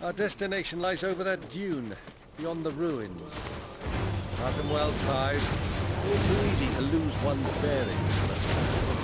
Our destination lies over that dune, beyond the ruins. I've been well timed. All too easy to lose one's bearings in the sands.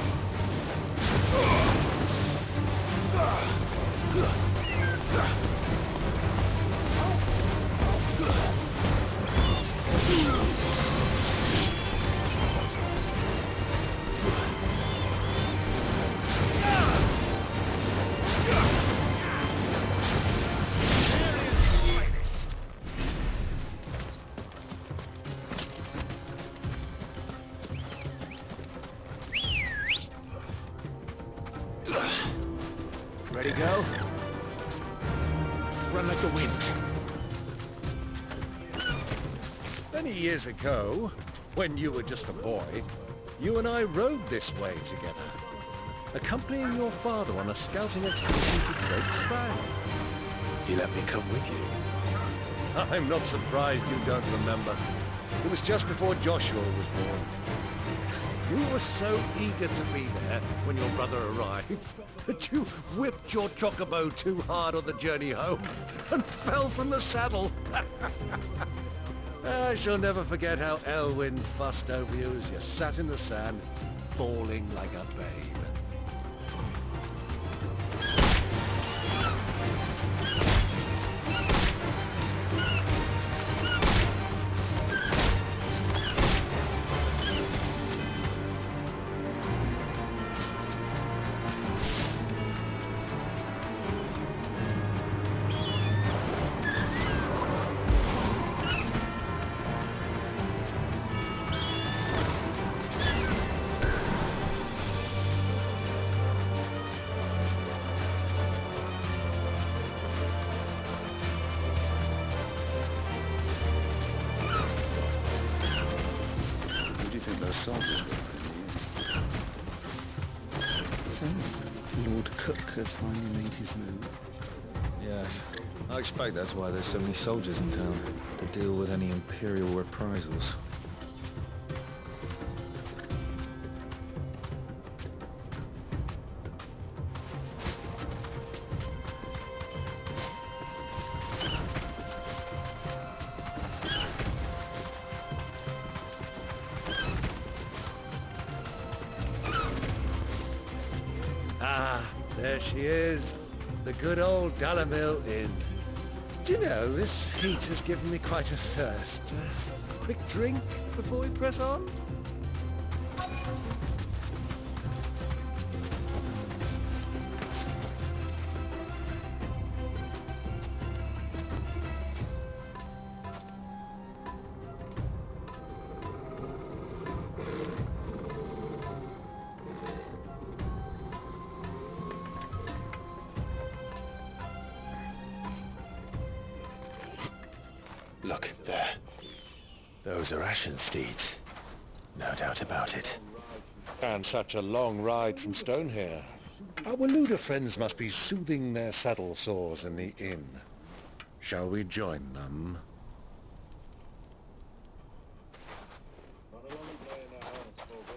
Ready to go? Run like the wind. Many years ago, when you were just a boy, you and I rode this way together, accompanying your father on a scouting expedition to Drake's Crag. He let me come with you. I'm not surprised you don't remember. It was just before Joshua was born. You were so eager to be there when your brother arrived that you whipped your chocobo too hard on the journey home and fell from the saddle. I shall never forget how Elwyn fussed over you as you sat in the sand, bawling like a babe. Soldiers so, Lord Cook has finally made his move. Yes, I expect that's why there's so many soldiers in town, to deal with any Imperial reprisals. Ah, there she is. The good old Dalamil Inn. Do you know, this heat has given me quite a thirst. Quick drink before we press on? Look, there. Those are Ashen steeds. No doubt about it. And such a long ride from Stonehair. Our Waluda friends must be soothing their saddle sores in the inn. Shall we join them?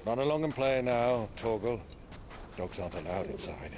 Run along and play now, Torgal. Dogs aren't allowed inside.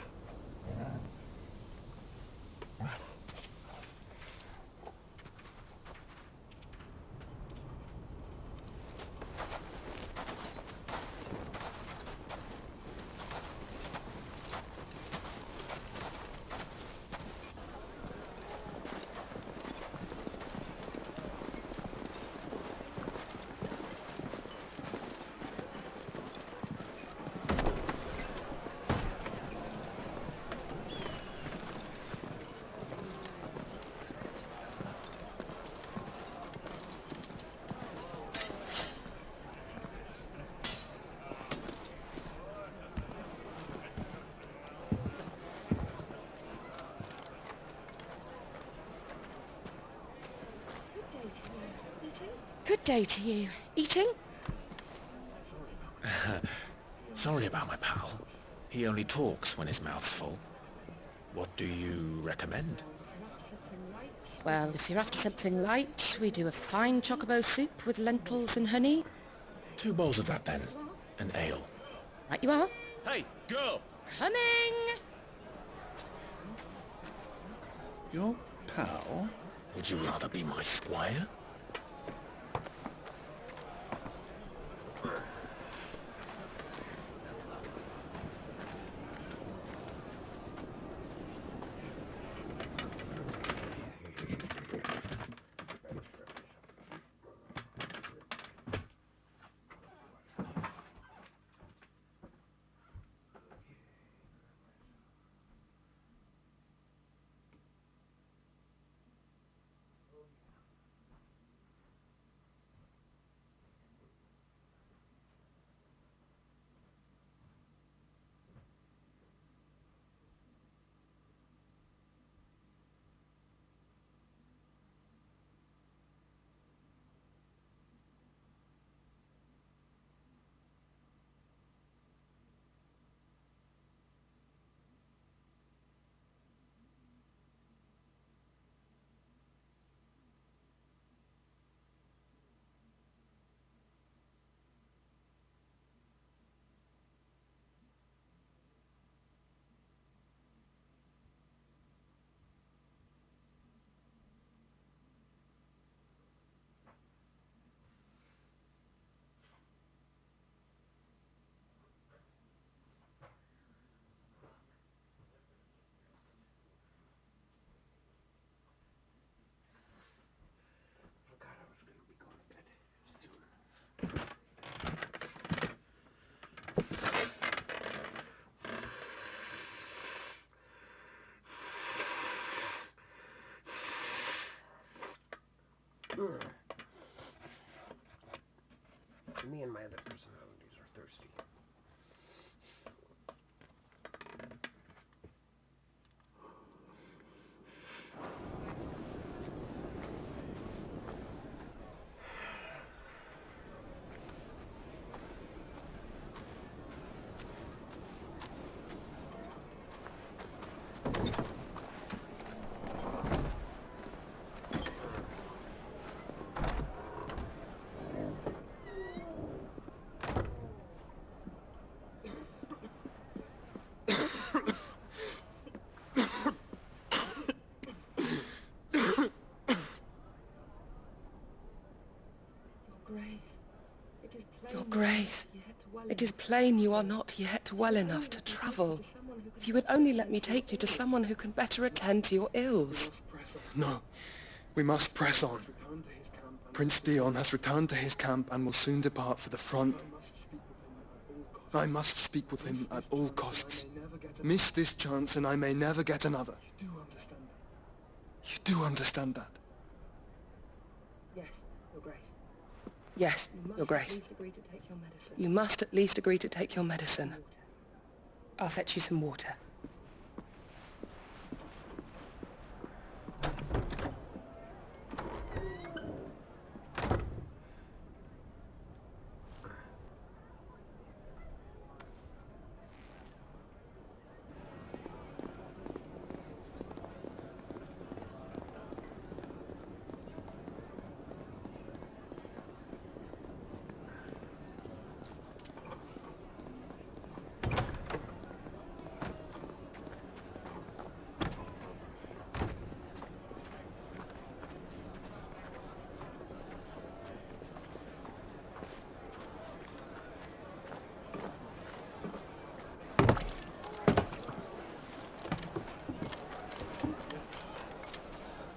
Good day to you. Eating? Sorry about my pal. He only talks when his mouth's full. What do you recommend? Well, if you're after something light, we do a fine chocobo soup with lentils and honey. 2 bowls of that then. An ale. Right you are. Hey, girl! Coming! Your pal? Would you rather be my squire? Me and my other personalities are thirsty. Your Grace, it is plain you are not yet well enough to travel. If you would only let me take you to someone who can better attend to your ills. No, we must press on. Prince Dion has returned to his camp and will soon depart for the front. I must speak with him at all costs. Miss this chance and I may never get another. You do understand that? Yes, Your Grace. Yes, Your Grace. You must at least agree to take your medicine. I'll fetch you some water.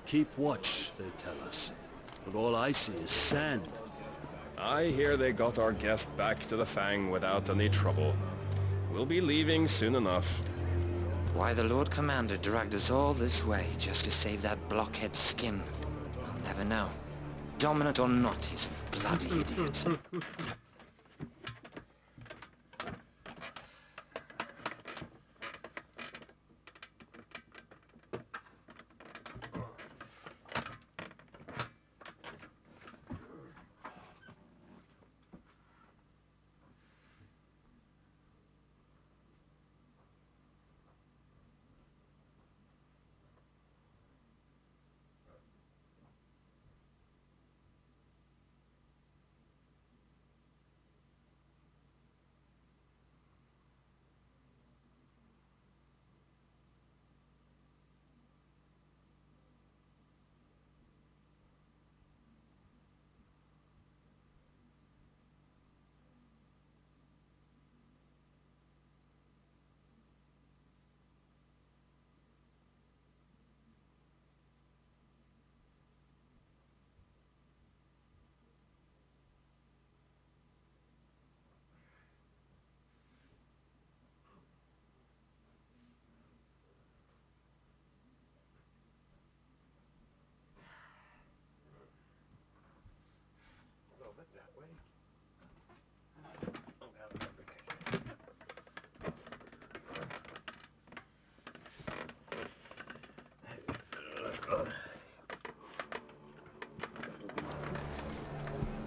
Keep watch, they tell us. But all I see is sand. I hear they got our guest back to the Fang without any trouble. We'll be leaving soon enough. Why the Lord Commander dragged us all this way just to save that blockhead's skin, I'll never know. Dominant or not, he's a bloody idiot.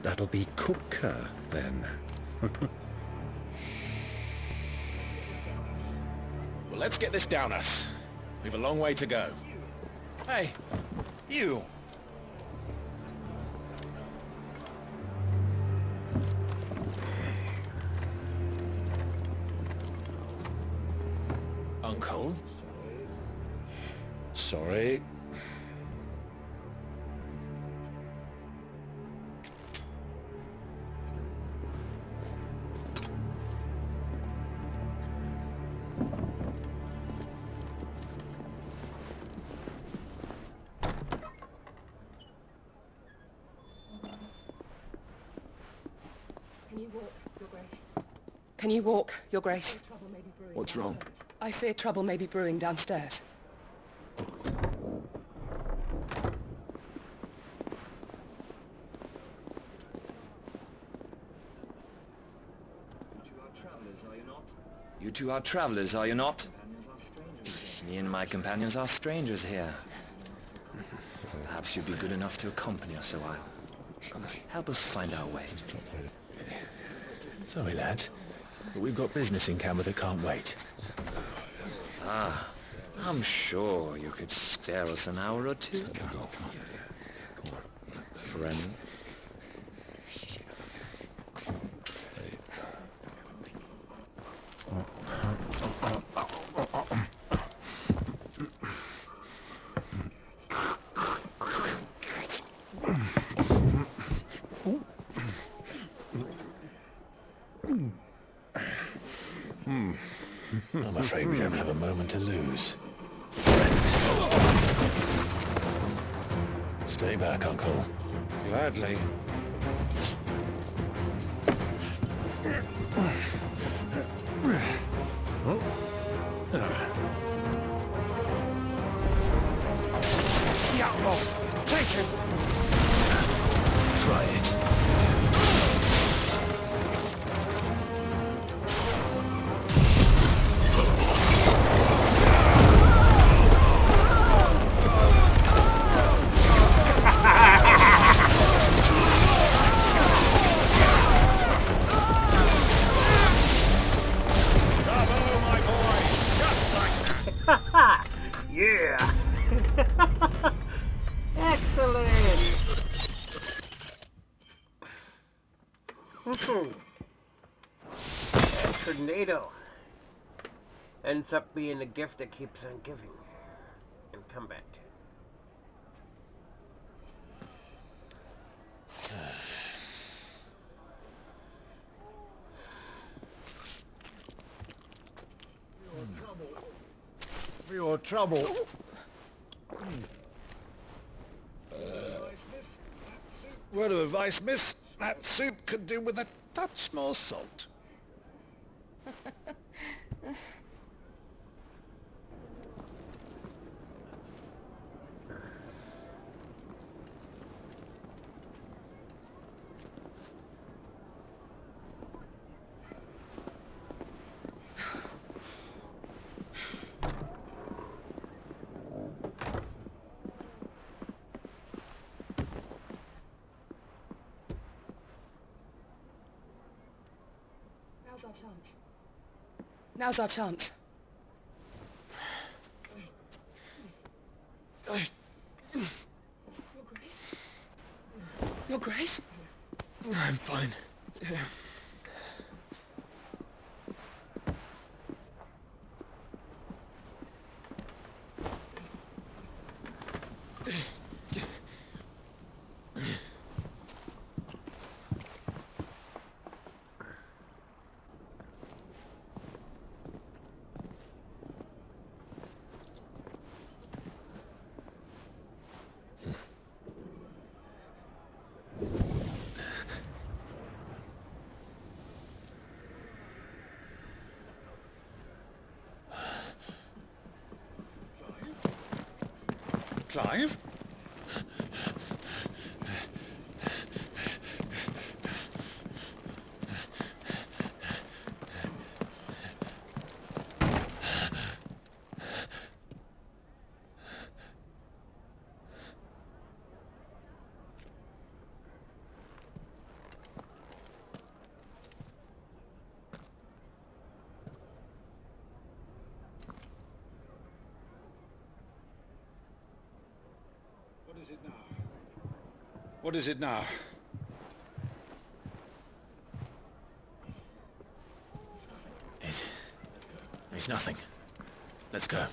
That'll be Cooker, then. Well, let's get this down us. We've a long way to go. Hey, you! Uncle? Sorry. Can you walk, Your Grace? What's wrong? I fear trouble may be brewing downstairs. You two are travelers, are you not? Me and my companions are strangers here. Perhaps you'd be good enough to accompany us a while. Help us find our way. Sorry, lads, but we've got business in camera that can't wait. Ah, I'm sure you could spare us an hour or two. Come on. Friend. I'm afraid we don't have a moment to lose. Stay back, Uncle. Gladly. Yeah, take him! Try it. Yeah! Excellent! That tornado ends up being a gift that keeps on giving in combat. For your trouble. Word of advice, miss. That soup could do with a touch more salt. Now's our chance. Your Grace? I'm fine. Yeah. Clive? What is it now? It's nothing. Let's go.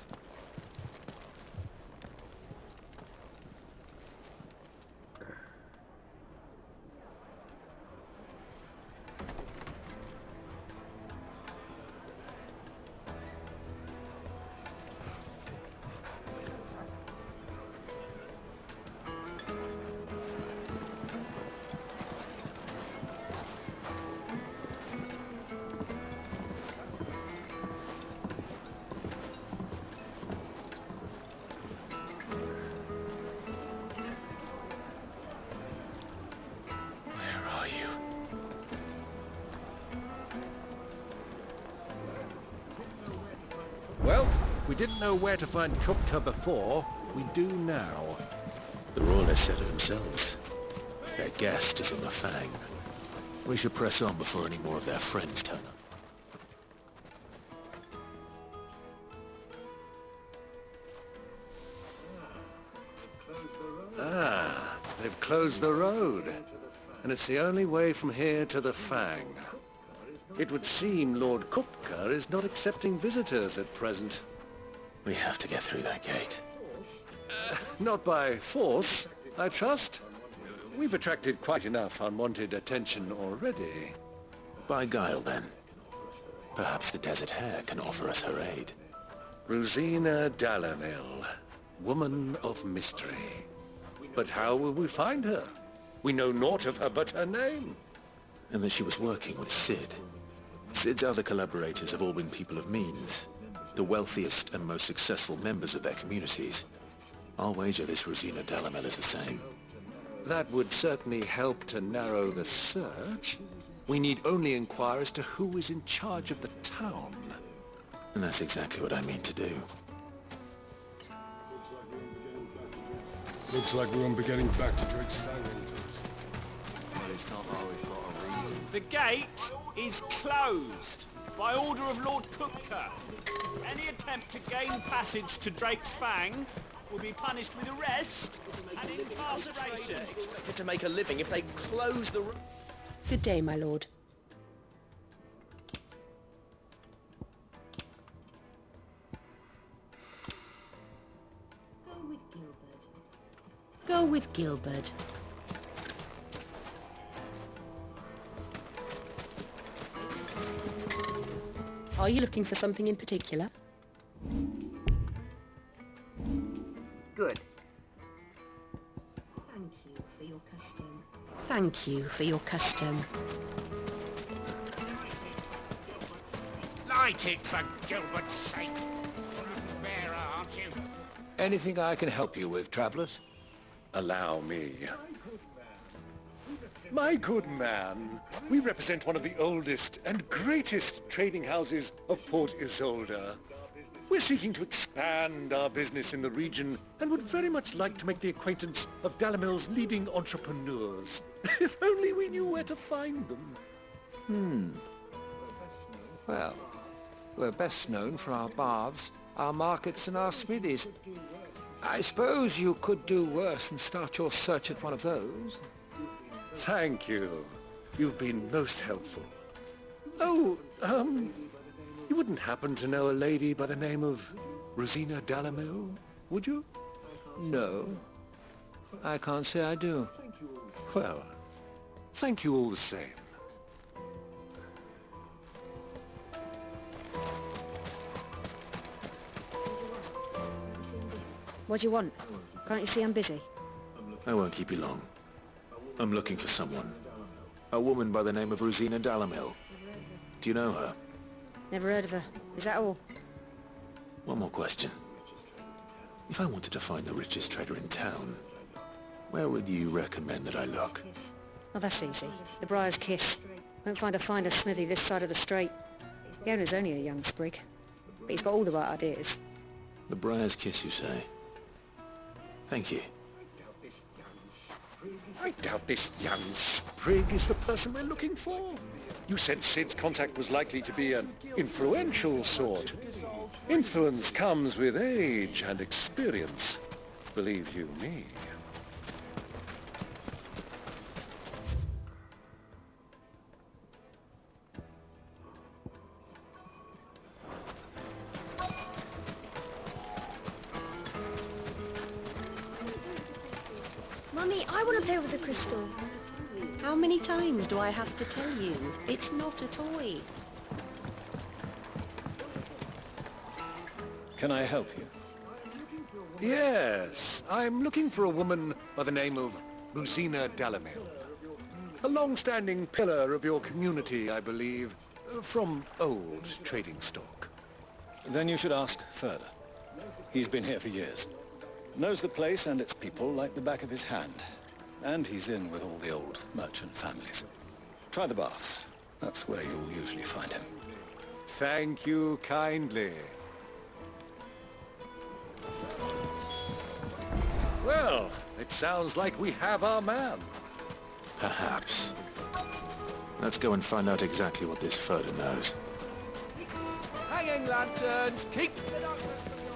Well, we didn't know where to find Kupka before. We do now. The Royalists said it themselves. Their guest is in the Fang. We should press on before any more of their friends turn up. Ah, they've closed the road. And it's the only way from here to the Fang. It would seem Lord Kupka is not accepting visitors at present. We have to get through that gate. Not by force, I trust. We've attracted quite enough unwanted attention already. By guile, then. Perhaps the Desert Hare can offer us her aid. Rosina Dalamil, woman of mystery. But how will we find her? We know naught of her but her name. And that she was working with Sid. Sid's other collaborators have all been people of means, the wealthiest and most successful members of their communities. I'll wager this Rosina Dalamel is the same. That would certainly help to narrow the search. We need only inquire as to who is in charge of the town. And that's exactly what I mean to do. Looks like we're getting back to Drake's Fang. The gate is closed by order of Lord Kupka. Any attempt to gain passage to Drake's Fang will be punished with arrest and incarceration. Expected to make a living if they close the... Good day, my lord. Go with Gilbert. Are you looking for something in particular? Good. Thank you for your custom. Thank you for your custom. Light it, for Gilbert's sake. Bearer, aren't you? Anything I can help you with, travellers? Allow me. My good man, we represent one of the oldest and greatest trading houses of Port Isolde. We're seeking to expand our business in the region and would very much like to make the acquaintance of Dalamil's leading entrepreneurs. If only we knew where to find them. Well, we're best known for our baths, our markets and our smithies. I suppose you could do worse than start your search at one of those. Thank you. You've been most helpful. Oh, you wouldn't happen to know a lady by the name of Rosina Dalamil, would you? No, I can't say I do. Well, thank you all the same. What do you want? Can't you see I'm busy? I won't keep you long. I'm looking for someone. A woman by the name of Rosina Dalamil. Do you know her? Never heard of her. Is that all? One more question. If I wanted to find the richest trader in town, where would you recommend that I look? Oh, that's easy. The Briar's Kiss. Won't find a finer smithy this side of the strait. The owner's only a young sprig, but he's got all the right ideas. The Briar's Kiss, you say? Thank you. I doubt this young sprig is the person we're looking for. You said Sid's contact was likely to be an influential sort. Influence comes with age and experience, believe you me. Mummy, I want to play with the crystal. How many times do I have to tell you? It's not a toy. Can I help you? Yes, I'm looking for a woman by the name of Rosina Delamere. A long-standing pillar of your community, I believe, from old trading stock. Then you should ask further. He's been here for years. Knows the place and its people like the back of his hand. And he's in with all the old merchant families. Try the baths. That's where you'll usually find him. Thank you kindly. Well, it sounds like we have our man. Perhaps. Let's go and find out exactly what this Furder knows. Hanging lanterns, keep the darkness from your...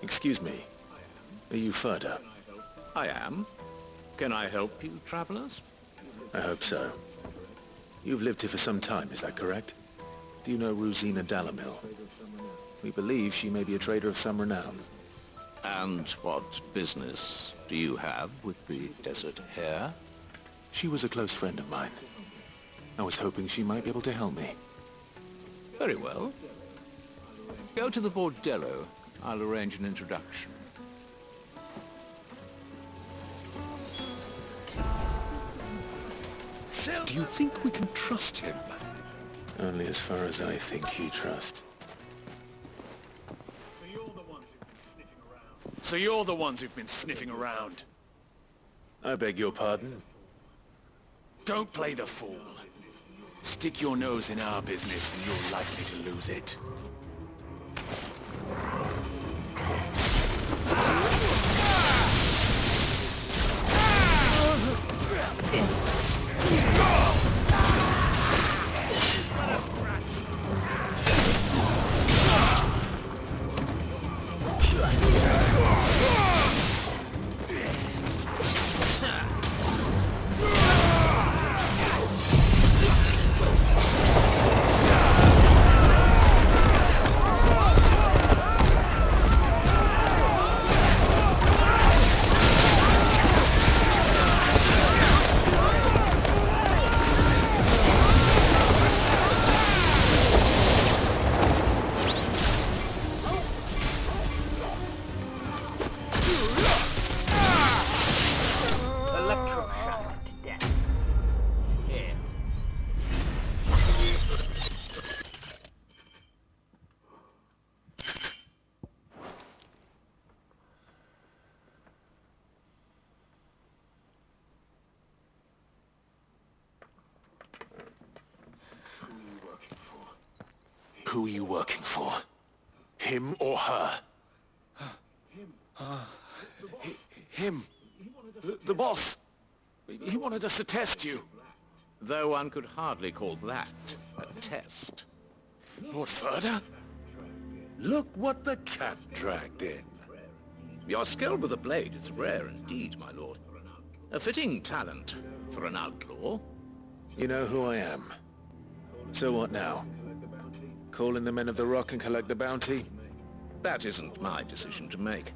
Excuse me. Are you Furder? I am. Can I help you, travelers? I hope so. You've lived here for some time, is that correct? Do you know Rosina Delamere? We believe she may be a trader of some renown. And what business do you have with the desert hare? She was a close friend of mine. I was hoping she might be able to help me. Very well. Go to the bordello. I'll arrange an introduction. Do you think we can trust him? Only as far as I think you trust. So you're the ones who've been sniffing around. I beg your pardon? Don't play the fool. Stick your nose in our business and you're likely to lose it. Who are you working for? Him or her? Him. The boss. He wanted us to test you. Though one could hardly call that a test. Lord Furder? Look what the cat dragged in. Your skill with the blade is rare indeed, my lord. A fitting talent for an outlaw. You know who I am. So what now? Call in the men of the Rock and collect the bounty? That isn't my decision to make.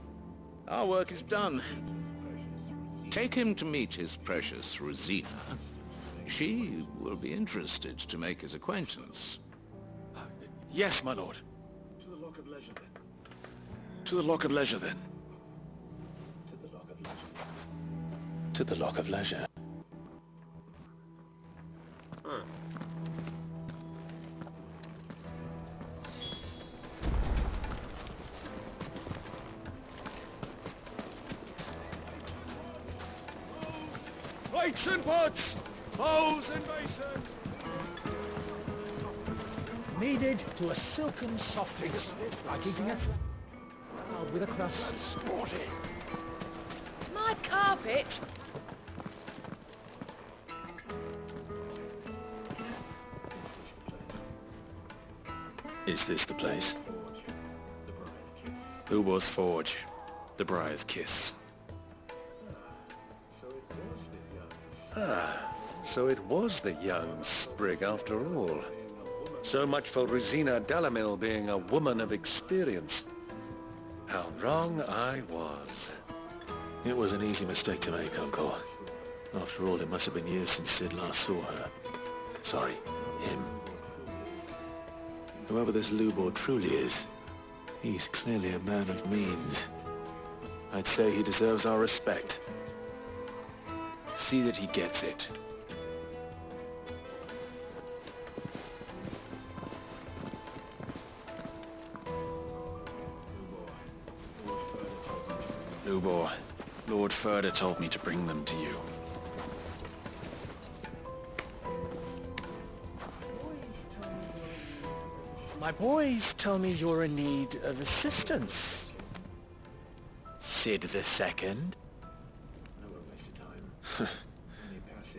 Our work is done. Take him to meet his precious Rosina. She will be interested to make his acquaintance. Yes, my lord. To the Lock of Leisure, then. To the Lock of Leisure, then. To the Lock of Leisure. Plates and pots! Bowls and basins! Kneaded to a silken softness, like eating a cloud with a crust. Sporty! My carpet! Is this the place? Who was Forge? The Briar's Kiss. Ah, so it was the young sprig after all. So much for Rosina Delamille being a woman of experience. How wrong I was. It was an easy mistake to make, Uncle. After all, it must have been years since Sid last saw her. Sorry, him. Whoever this Lubor truly is, he's clearly a man of means. I'd say he deserves our respect. See that he gets it. Lubor, Lord Furder told me to bring them to you. My boys tell me you're in need of assistance. Sid the Second?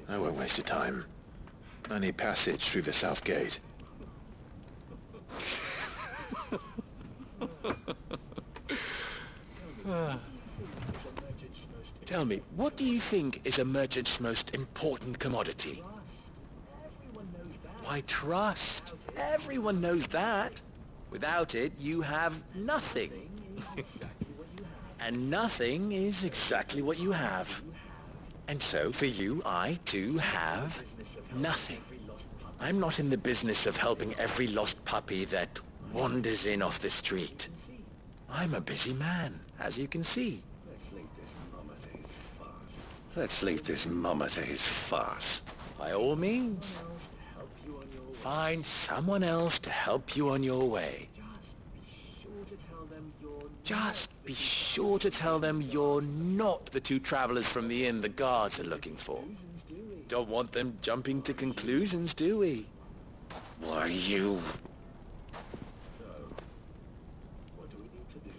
I won't waste your time. I need passage through the south gate. Tell me, what do you think is a merchant's most important commodity? Why, trust. Everyone knows that. Without it, you have nothing. And nothing is exactly what you have. And so, for you, I, too, have nothing. I'm not in the business of helping every lost puppy that wanders in off the street. I'm a busy man, as you can see. Let's leave this mama to his farce. By all means. Find someone else to help you on your way. Just be sure to tell them you're not the two travelers from the inn the guards are looking for. Don't want them jumping to conclusions, do we? Why, you...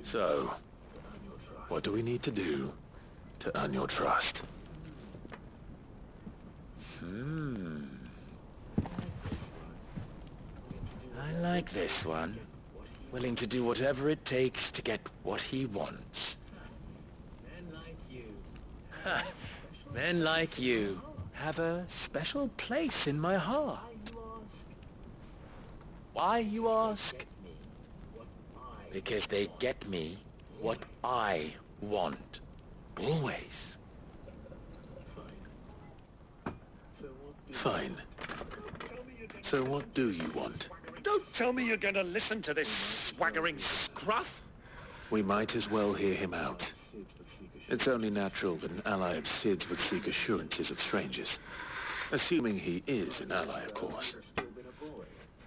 So, what do we need to do to earn your trust? I like this one. Willing to do whatever it takes to get what he wants. Men like you have a special place in my heart. Why, you ask? Because they get me what I want. Always. Fine. So what do you want? Don't tell me you're going to listen to this swaggering scruff. We might as well hear him out. It's only natural that an ally of Sid's would seek assurances of strangers. Assuming he is an ally, of course.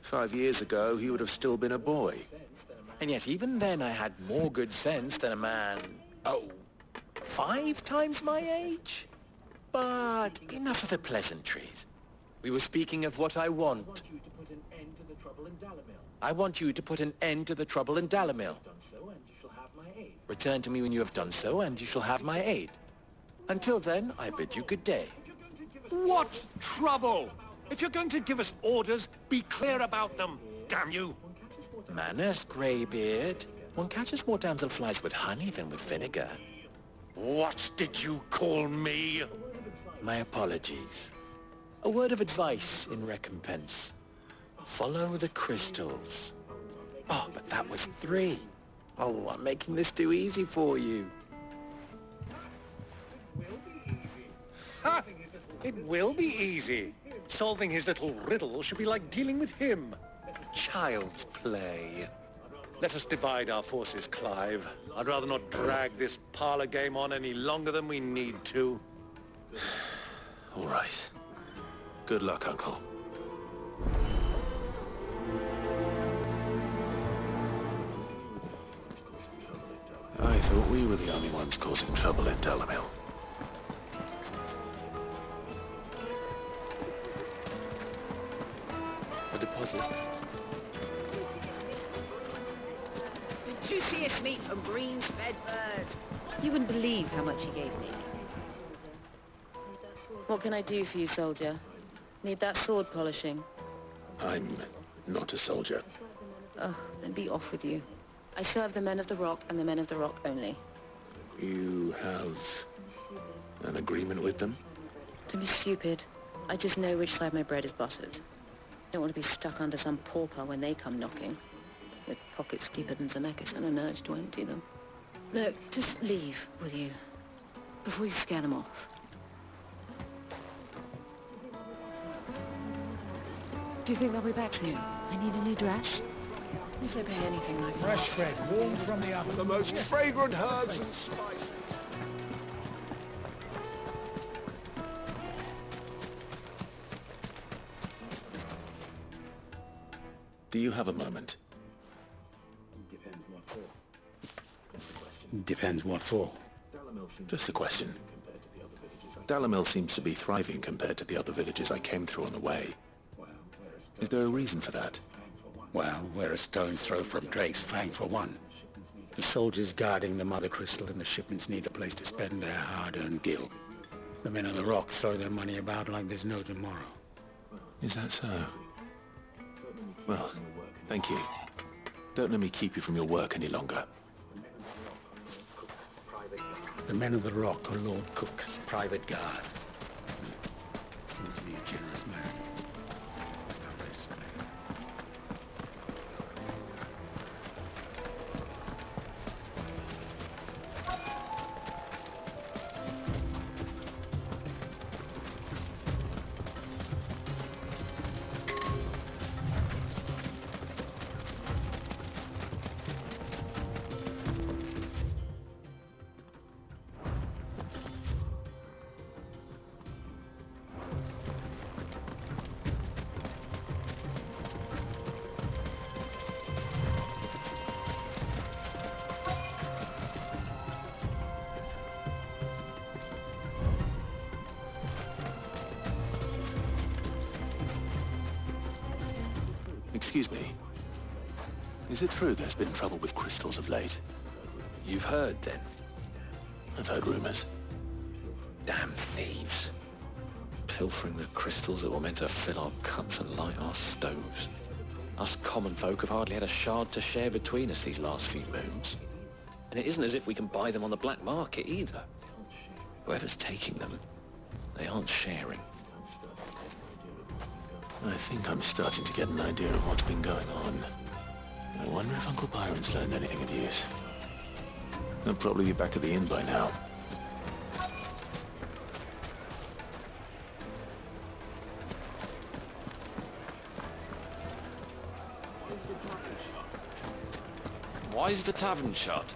5 years ago, he would have still been a boy. And yet even then I had more good sense than a man, 5 times my age? But enough of the pleasantries. We were speaking of what I want. I want you to put an end to the trouble in Dalamil. Return to me when you have done so, and you shall have my aid. Until then, I bid you good day. What trouble? If you're going to give us orders, be clear about them, damn you! Manners, Greybeard. One catches more damselflies with honey than with vinegar. What did you call me? My apologies. A word of advice in recompense. Follow the crystals. Oh, but that was 3. Oh, I'm making this too easy for you. Ha! It will be easy. Solving his little riddle should be like dealing with him. Child's play. Let us divide our forces, Clive. I'd rather not drag this parlor game on any longer than we need to. All right. Good luck, Uncle. I thought we were the only ones causing trouble in Delamil. A deposit. Did you see us meet from Green's Bedford? You wouldn't believe how much he gave me. What can I do for you, soldier? Need that sword polishing? I'm not a soldier. Oh, then be off with you. I serve the men of the Rock and the men of the Rock only. You have an agreement with them? Don't be stupid. I just know which side my bread is buttered. Don't want to be stuck under some pauper when they come knocking, with pockets deeper than Zemeckis and an urge to empty them. Look, just leave, will you? Before you scare them off. Do you think they'll be back soon? I need a new dress. If they pay anything like that. Fresh bread, warm from the oven. The most fragrant herbs and spices. Do you have a moment? Depends what for. Just a question. Dalamil seems to be thriving compared to the other villages I came through on the way. Is there a reason for that? Well, we're a stone's throw from Drake's Fang for one. The soldiers guarding the Mother Crystal and the shipments need a place to spend their hard-earned gil. The men of the Rock throw their money about like there's no tomorrow. Is that so? Well, thank you. Don't let me keep you from your work any longer. The men of the Rock are Lord Cook's private guard. Seems to be a generous man. Excuse me. Is it true there's been trouble with crystals of late? You've heard, then? I've heard rumors. Damn thieves. Pilfering the crystals that were meant to fill our cups and light our stoves. Us common folk have hardly had a shard to share between us these last few moons. And it isn't as if we can buy them on the black market, either. Whoever's taking them, they aren't sharing. I think I'm starting to get an idea of what's been going on. I wonder if Uncle Byron's learned anything of use. They'll probably be back at the inn by now. Why is the tavern shut?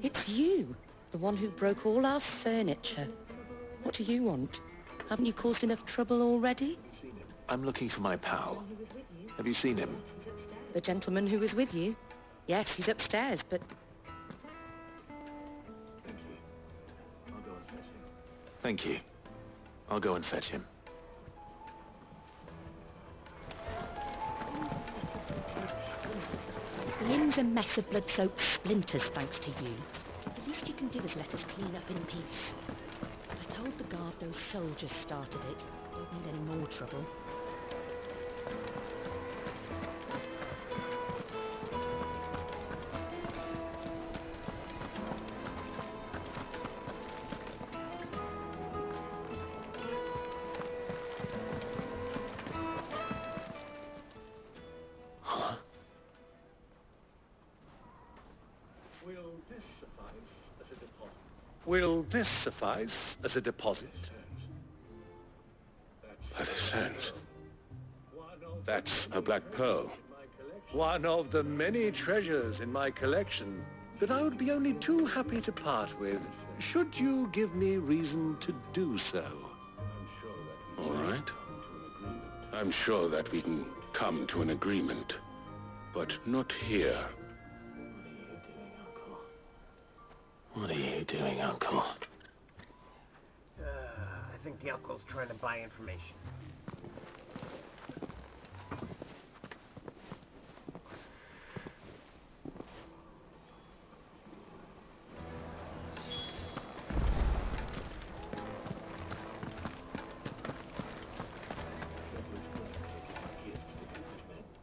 It's you, the one who broke all our furniture. What do you want? Haven't you caused enough trouble already? I'm looking for my pal. Have you seen him? The gentleman who was with you? Yes, he's upstairs, but... Thank you. I'll go and fetch him. The inn's a mess of blood-soaked splinters, thanks to you. The least you can do is let us clean up in peace. I told the guard those soldiers started it. Don't need any more trouble. Huh? Will this suffice as a deposit? By the sands. That's a black pearl. One of the many treasures in my collection that I would be only too happy to part with, should you give me reason to do so. All right. I'm sure that we can come to an agreement, but not here. What are you doing, Uncle? I think the uncle's trying to buy information.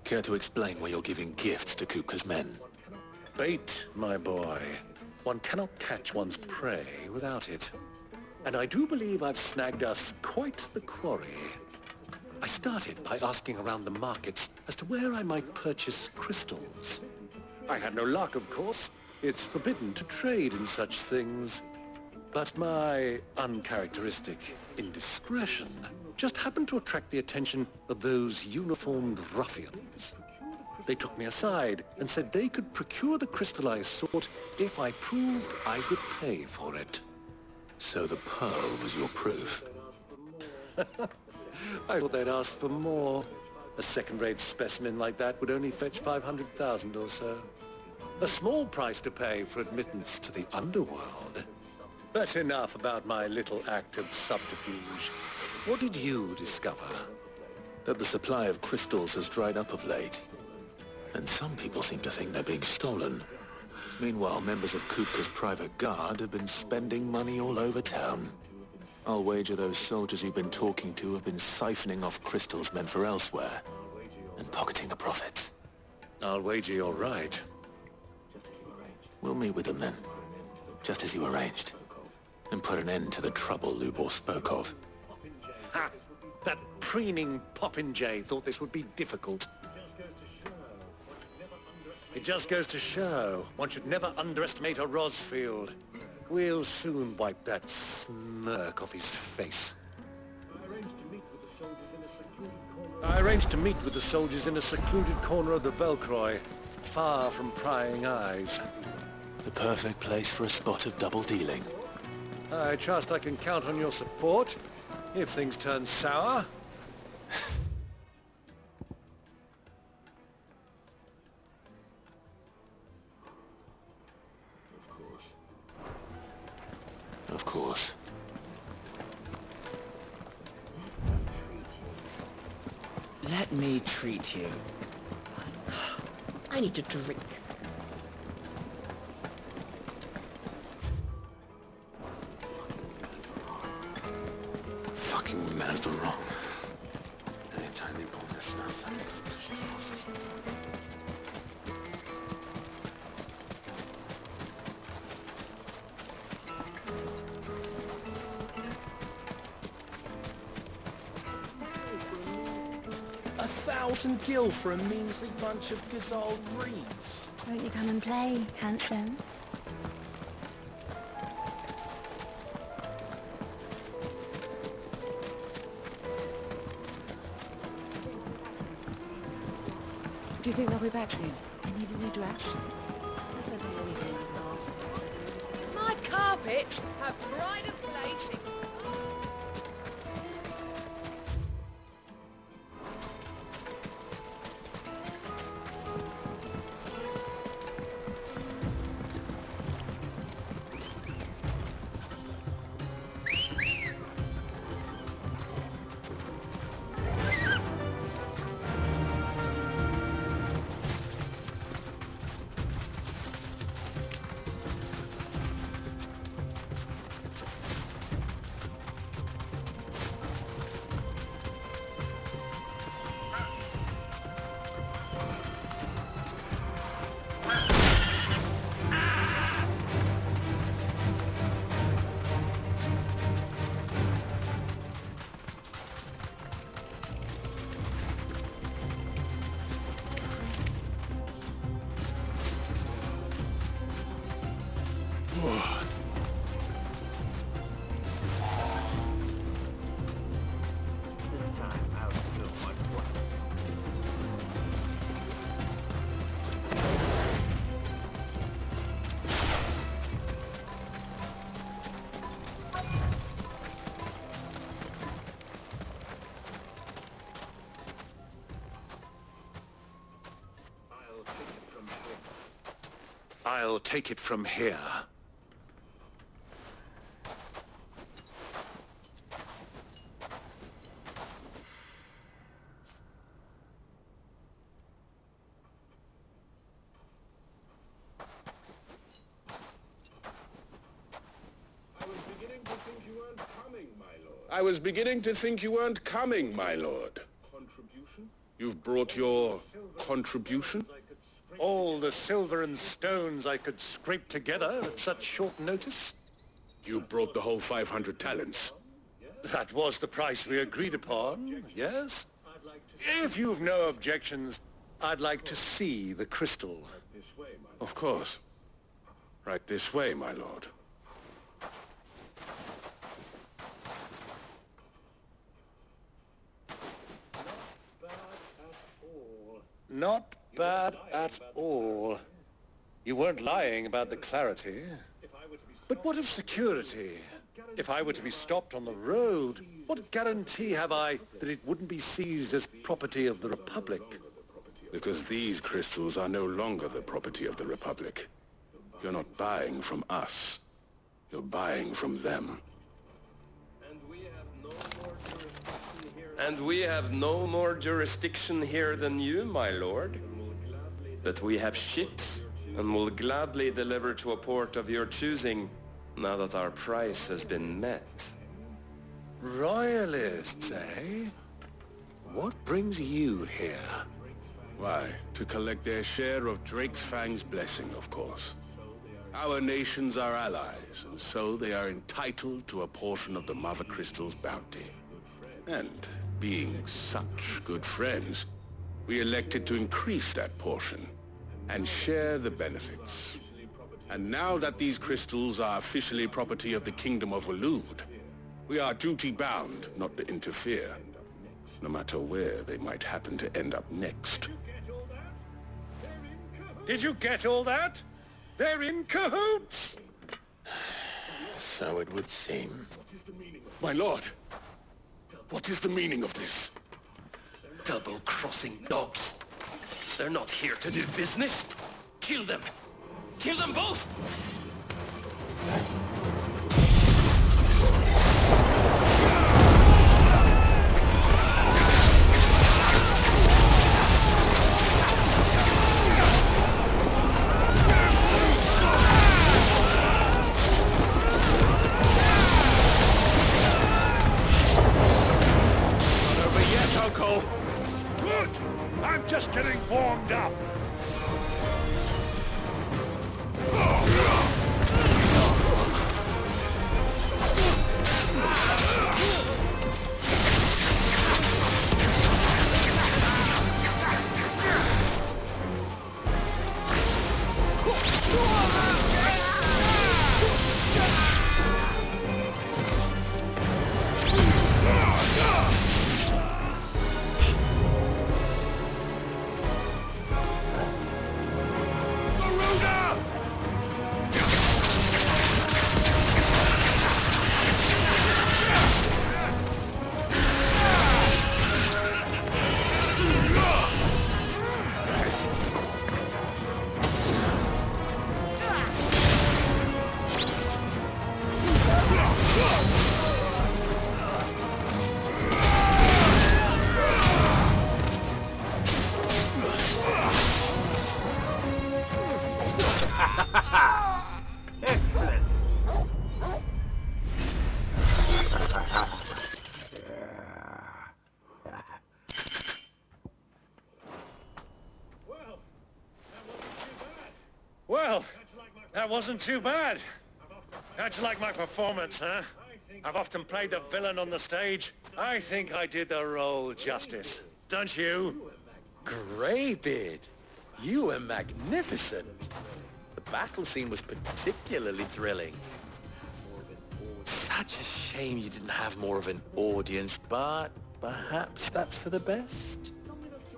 Care to explain why you're giving gifts to Kupka's men? Bait, my boy. One cannot catch one's prey without it. And I do believe I've snagged us quite the quarry. I started by asking around the markets as to where I might purchase crystals. I had no luck, of course. It's forbidden to trade in such things. But my uncharacteristic indiscretion just happened to attract the attention of those uniformed ruffians. They took me aside and said they could procure the crystal I sought if I proved I could pay for it. So the pearl was your proof? I thought they'd ask for more. A second-rate specimen like that would only fetch 500,000 or so. A small price to pay for admittance to the underworld. But enough about my little act of subterfuge. What did you discover? That the supply of crystals has dried up of late. And some people seem to think they're being stolen. Meanwhile, members of Kupka's private guard have been spending money all over town. I'll wager those soldiers you've been talking to have been siphoning off crystals meant for elsewhere and pocketing the profits. I'll wager you're right. We'll meet with them then, just as you arranged, and put an end to the trouble Lubor spoke of. Ha! That preening popinjay thought this would be difficult. It just goes to show one should never underestimate a Rosfield. We'll soon wipe that smirk off his face. I arranged to meet with the soldiers in a secluded corner of the Velcroy, far from prying eyes. The perfect place for a spot of double dealing. I trust I can count on your support if things turn sour. Of course. Let me treat you. I need a drink. Fucking man of the wrong. Anytime they pull this nonsense. $1,000 for a measly bunch of gazelle reeds. Won't you come and play, handsome? Do you think they'll be back soon? I need a new dress. If there's anything I can ask. My carpets have pride of place. This time I'll go on foot. I'll take it from here. I was beginning to think you weren't coming, my lord. Contribution? You've brought your contribution? All the silver and stones I could scrape together at such short notice. You brought the whole 500 talents. That was the price we agreed upon, yes? If you've no objections, I'd like to see the crystal. Of course. Right this way, my lord. Not bad at all. You weren't lying about the clarity. But what of security? If I were to be stopped on the road, what guarantee have I that it wouldn't be seized as property of the Republic? Because these crystals are no longer the property of the Republic. You're not buying from us. You're buying from them. And we have no more jurisdiction here than you, my lord. But we have ships, and will gladly deliver to a port of your choosing, now that our price has been met. Royalists, eh? What brings you here? Why, to collect their share of Drake's Fang's blessing, of course. Our nations are allies, and so they are entitled to a portion of the Mother Crystal's bounty. And being such good friends, we elected to increase that portion and share the benefits. And now that these crystals are officially property of the Kingdom of Waloed, we are duty-bound not to interfere, no matter where they might happen to end up next. Did you get all that? They're in cahoots! So it would seem. My lord, what is the meaning of this? Double-crossing dogs. They're not here to do business. Kill them. Kill them both! Not over yet, Uncle. Good. I'm just getting warmed up. Excellent. Well, that wasn't too bad. How'd you like my performance, huh? I've often played the villain on the stage. I think I did the role justice. Don't you? Greybeard, you were magnificent. The battle scene was particularly thrilling. Such a shame you didn't have more of an audience, but perhaps that's for the best.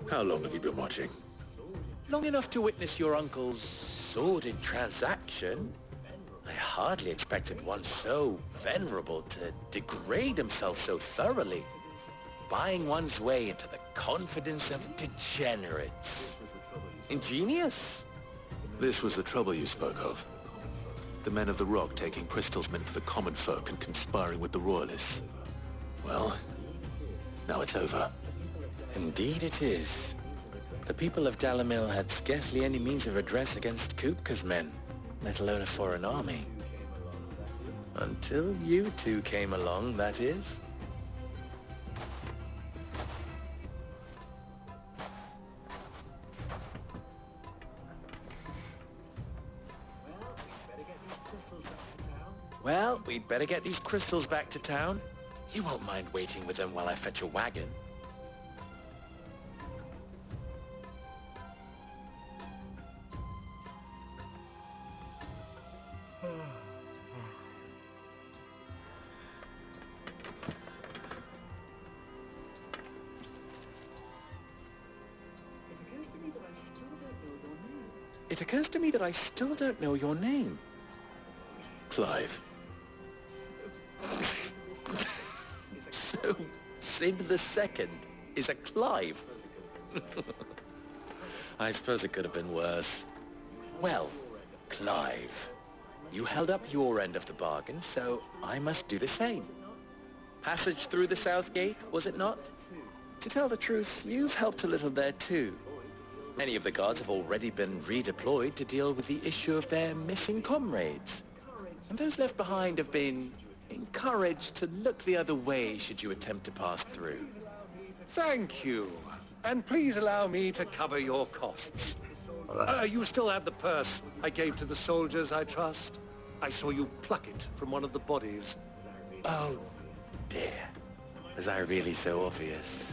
How long have you been watching? Long enough to witness your uncle's sordid transaction. I hardly expected one so venerable to degrade himself so thoroughly, buying one's way into the confidence of degenerates. Ingenious. This was the trouble you spoke of. The men of the Rock taking crystals meant for the common folk and conspiring with the Royalists. Well, now it's over. Indeed it is. The people of Dalamil had scarcely any means of redress against Kupka's men, let alone a foreign army. Until you two came along, that is. Well, we'd better get these crystals back to town. You won't mind waiting with them while I fetch a wagon. It occurs to me that I still don't know your name. Clive. So, Sid the Second is a Clive. I suppose it could have been worse. Well, Clive, you held up your end of the bargain, so I must do the same. Passage through the south gate, was it not? To tell the truth, you've helped a little there too. Many of the guards have already been redeployed to deal with the issue of their missing comrades. And those left behind have been encouraged to look the other way should you attempt to pass through. Thank you. And please allow me to cover your costs. You still have the purse I gave to the soldiers, I trust? I saw you pluck it from one of the bodies. Oh, dear. Was I really so obvious?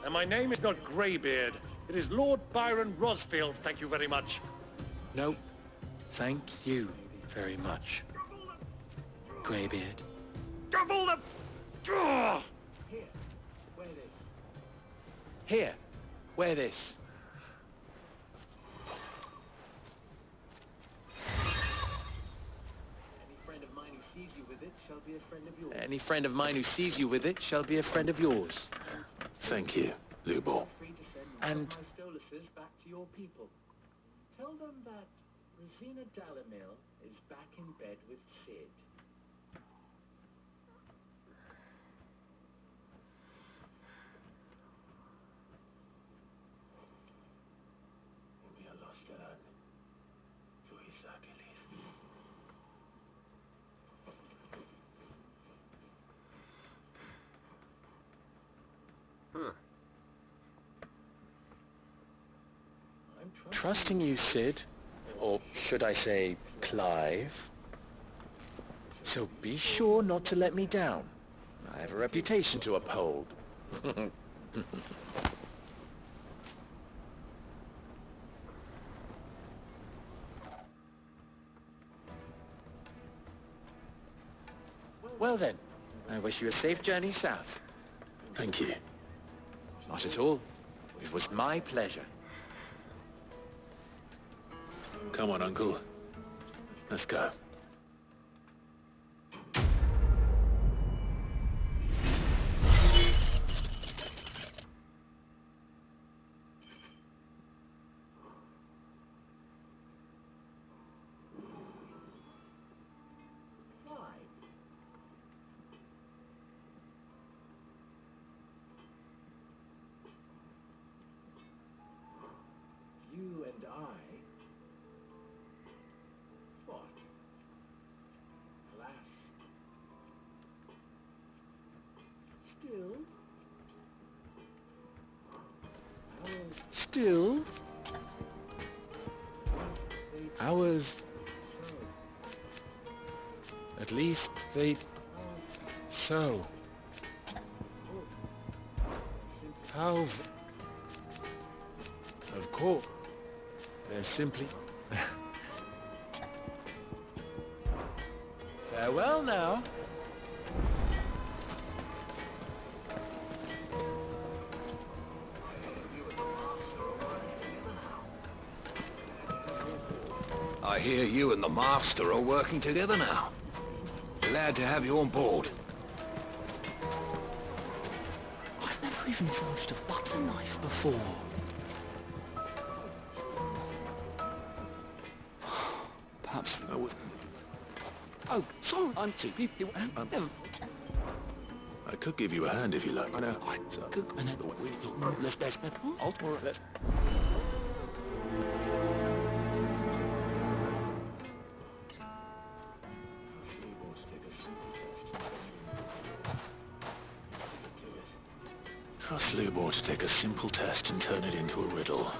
And my name is not Greybeard. It is Lord Byron Rosfield, thank you very much. No, thank you very much, Greybeard. Double the... Ugh! Here, wear this. Any friend of mine who sees you with it shall be a friend of yours. Any friend of mine who sees you with it shall be a friend of yours. Thank you, Lubo. And Stoluses back to your people. Tell them that Rosina Dalamil is back in bed with Sid. We are lost to his Achilles. trusting you, Sid, or should I say, Clive. So be sure not to let me down. I have a reputation to uphold. Well then, I wish you a safe journey south. Thank you. Not at all. It was my pleasure. Come on, Uncle. Let's go. You and I... What? Alas. Still? Ours... At least they... So... How... Of course. They're simply... Farewell now. I hear you and the Master are working together now. Glad to have you on board. I've never even forged a butter knife before. Perhaps I would... Oh, sorry, I'm too... I could give you a hand if you like. I know. Let's... Trust Lubor to take a simple test and turn it into a riddle.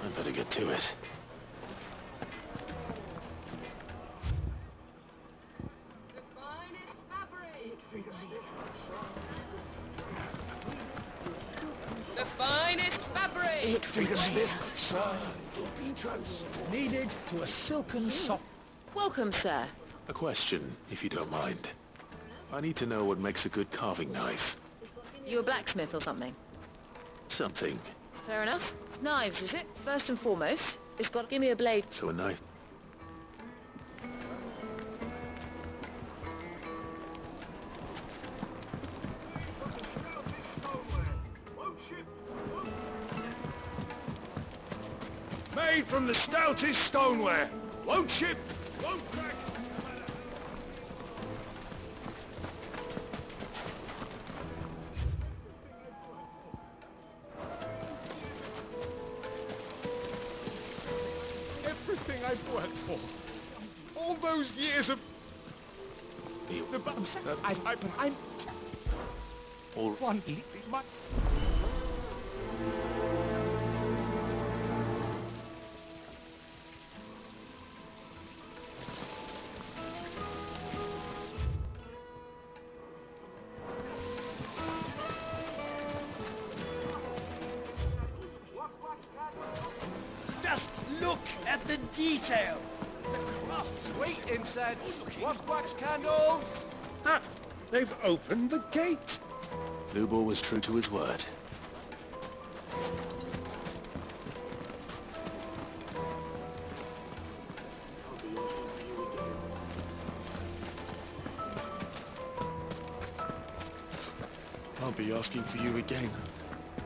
I'd better get to it. Smith, sir. Needed to a silken soft. Welcome, sir. A question, if you don't mind. I need to know what makes a good carving knife. You a blacksmith or something? Something. Fair enough. Knives, is it? First and foremost. It's got to give me a blade. So a knife. Made from the stoutest stoneware. Won't ship, won't crack. Everything I've worked for. All those years of... I'm... All... One... My... Just look at the detail. The cloth. Wait, inside. Wax candles. Ah, they've opened the gate. Lubor was true to his word. I'll be asking for you again,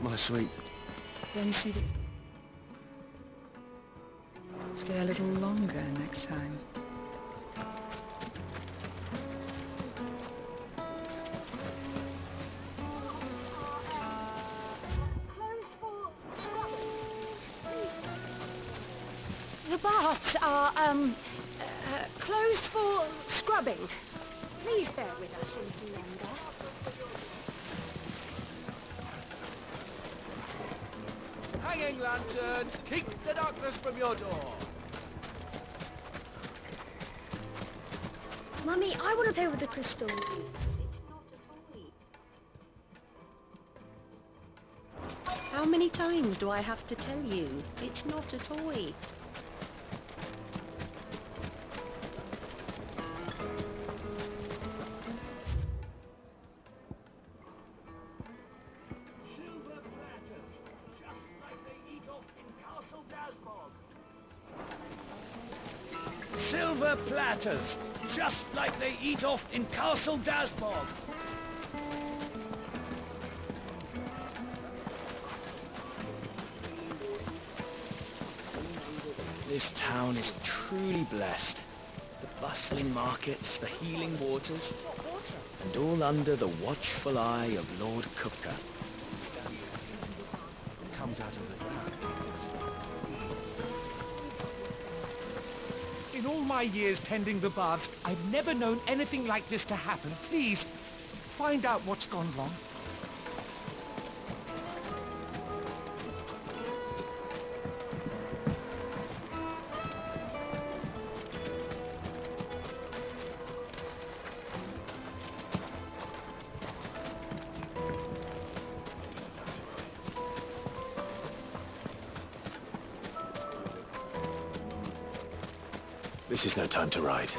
my sweet. Then see the... Stay a little longer next time. The baths are, closed for scrubbing. Please bear with us a little longer. Hanging lanterns, keep the darkness from your door. Mummy, I want to play with the crystal. How many times do I have to tell you? It's not a toy. Silver platters, just like they eat off in Castle Dasbog. This town is truly blessed. The bustling markets, the healing waters, and all under the watchful eye of Lord Kupka. Comes out of the ground. In all my years tending the baths, I've never known anything like this to happen. Please, find out what's gone wrong. This is no time to ride.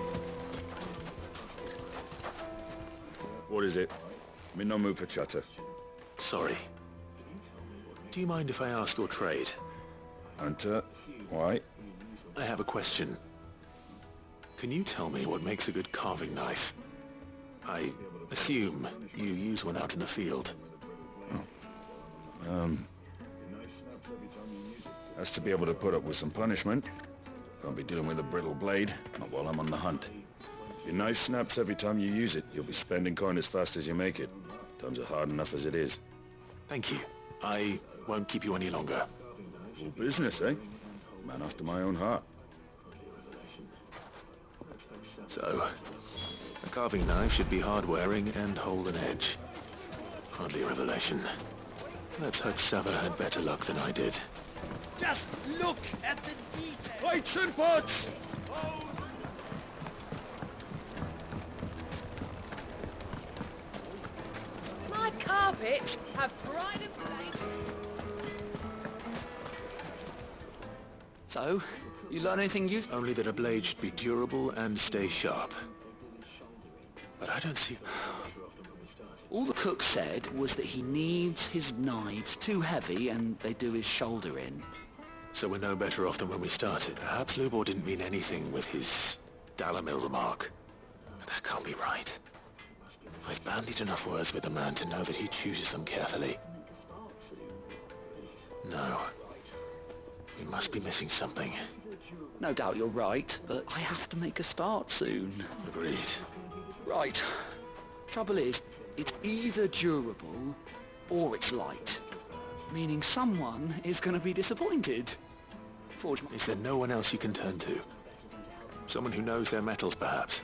What is it? I'm in no mood for chatter. Sorry. Do you mind if I ask your trade? Hunter, why? I have a question. Can you tell me what makes a good carving knife? I assume you use one out in the field. Has to be able to put up with some punishment. Can't be dealing with a brittle blade, not while I'm on the hunt. Your knife snaps every time you use it. You'll be spending coin as fast as you make it. Times are hard enough as it is. Thank you. I won't keep you any longer. All business, eh? Man after my own heart. So, a carving knife should be hard-wearing and hold an edge. Hardly a revelation. Let's hope Sava had better luck than I did. Just look at the detail. Lights and pots! My carpets have pride and place. So, you learn anything useful? Only that a blade should be durable and stay sharp. But I don't see... All the cook said was that he needs his knives too heavy and they do his shoulder in. So we're no better off than when we started. Perhaps Lubor didn't mean anything with his Dalamil remark. But that can't be right. I've bandied enough words with the man to know that he chooses them carefully. No. We must be missing something. No doubt you're right, but I have to make a start soon. Agreed. Right. Trouble is, it's either durable or it's light. Meaning someone is going to be disappointed. Is there no one else you can turn to? Someone who knows their metals, perhaps?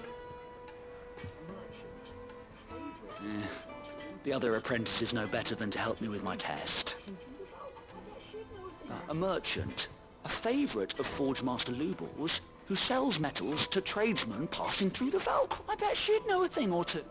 The other apprentice is no better than to help me with my test. A merchant, a favourite of Forge Master Lubor's, who sells metals to tradesmen passing through the Velk. I bet she'd know a thing or two.